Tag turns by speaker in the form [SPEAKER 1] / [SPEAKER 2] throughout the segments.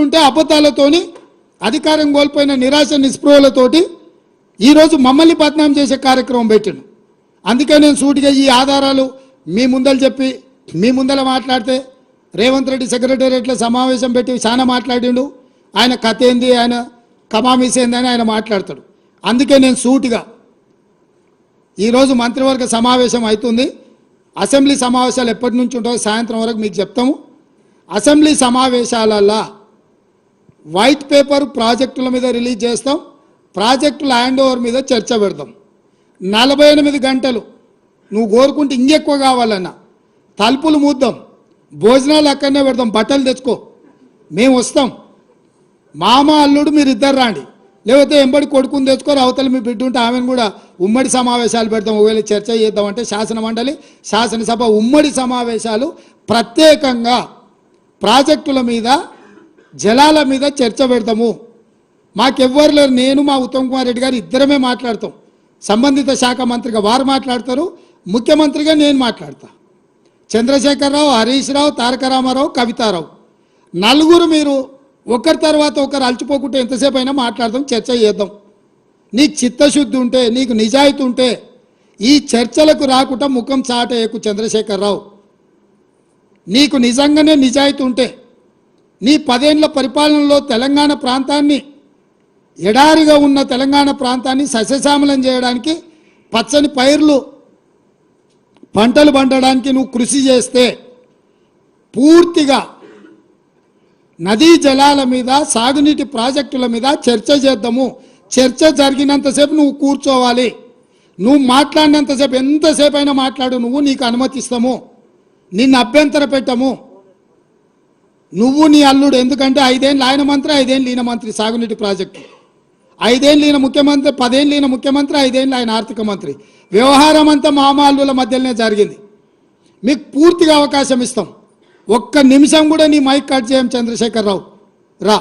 [SPEAKER 1] ఇట్లుంటే అబద్ధాలతోని అధికారం కోల్పోయిన నిరాశ నిస్పృహలతోటి ఈరోజు మమ్మల్ని బదనాం చేసే కార్యక్రమం పెట్టిండు. అందుకే నేను సూటిగా ఈ ఆధారాలు మీ ముందర చెప్పి మీ ముందర మాట్లాడితే రేవంత్ రెడ్డి సెక్రటేరియట్లో సమావేశం పెట్టి చాలా మాట్లాడిండు. ఆయన కథ ఏంది, ఆయన కమామిస్ ఏందని ఆయన మాట్లాడతాడు. అందుకే నేను సూటిగా ఈరోజు మంత్రివర్గ సమావేశం అవుతుంది. అసెంబ్లీ సమావేశాలు ఎప్పటి నుంచి ఉంటాయో సాయంత్రం వరకు మీకు చెప్తాము. అసెంబ్లీ సమావేశాలల్లో వైట్ పేపర్ ప్రాజెక్టుల మీద రిలీజ్ చేస్తాం, ప్రాజెక్టుల హ్యాండ్ ఓవర్ మీద చర్చ పెడతాం. 48 గంటలు నువ్వు కోరుకుంటే ఇంకెక్కువ కావాలన్నా తలుపులు మూద్దాం, భోజనాలు అక్కడనే పెడతాం, బట్టలు తెచ్చుకో, మేము వస్తాం. మామ అల్లుడు మీరు ఇద్దరు రాండి, లేకపోతే ఎంబడి కొడుకుని తెచ్చుకోరు, అవతల మీ బిడ్డ ఉంటే ఆమెను కూడా ఉమ్మడి సమావేశాలు పెడతాం. ఒకవేళ చర్చ చేద్దామంటే శాసన మండలి శాసనసభ ఉమ్మడి సమావేశాలు ప్రత్యేకంగా ప్రాజెక్టుల మీద జలాల మీద చర్చ పెడతాము. మాకెవ్వరు లేరు, నేను మా ఉత్తమ్ కుమార్ రెడ్డి గారు ఇద్దరమే మాట్లాడతాం. సంబంధిత శాఖ మంత్రిగా వారు మాట్లాడతారు, ముఖ్యమంత్రిగా నేను మాట్లాడతా. చంద్రశేఖరరావు, హరీష్ రావు, తారక రామారావు, కవితారావు నలుగురు మీరు ఒకరి తర్వాత ఒకరు అలచిపోకుంటే ఎంతసేపు అయినా మాట్లాడదాం, చర్చ చేద్దాం. నీకు చిత్తశుద్ధి ఉంటే, నీకు నిజాయితీ ఉంటే ఈ చర్చలకు రాకుండా ముఖం చాటేయకు చంద్రశేఖరరావు. నీకు నిజంగానే నిజాయితీ ఉంటే నీ 10 ఏళ్ల పరిపాలనలో తెలంగాణ ప్రాంతాన్ని, ఎడారిగా ఉన్న తెలంగాణ ప్రాంతాన్ని సస్యశ్యామలం చేయడానికి, పచ్చని పైర్లు పంటలు పండడానికి నువ్వు కృషి చేస్తే పూర్తిగా నదీ జలాల మీద, సాగునీటి ప్రాజెక్టుల మీద చర్చ చేద్దాము. చర్చ జరిగినంతసేపు నువ్వు కూర్చోవాలి. నువ్వు మాట్లాడినంతసేపు ఎంతసేపు అయినా మాట్లాడు, నువ్వు నీకు అనుమతిస్తాము, నిన్ను అభ్యంతర పెట్టము. నువ్వు నీ అల్లుడు, ఎందుకంటే 5 ఏళ్ళు ఆయన మంత్రి, 5 ఏళ్ళు ఈయన మంత్రి సాగునీటి ప్రాజెక్టు, 5 ఏళ్ళు ఈయన ముఖ్యమంత్రి, 10 ఏళ్ళు ఈయన ముఖ్యమంత్రి, 5 ఏళ్ళు ఆయన ఆర్థిక మంత్రి. వ్యవహారం అంతా మామ అల్లుల మధ్యలోనే జరిగింది. మీకు పూర్తిగా అవకాశం ఇస్తాం. ఒక్క నిమిషం కూడా నీ మైక్ కట్ చేయం చంద్రశేఖరరావు, రా.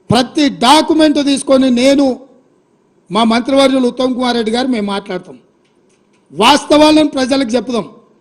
[SPEAKER 1] ప్రతి డాక్యుమెంట్ తీసుకొని నేను మా మంత్రివర్యులు ఉత్తమ్ కుమార్ రెడ్డి గారు మేము మాట్లాడతాం. వాస్తవాలను ప్రజలకు చెప్పుదాం.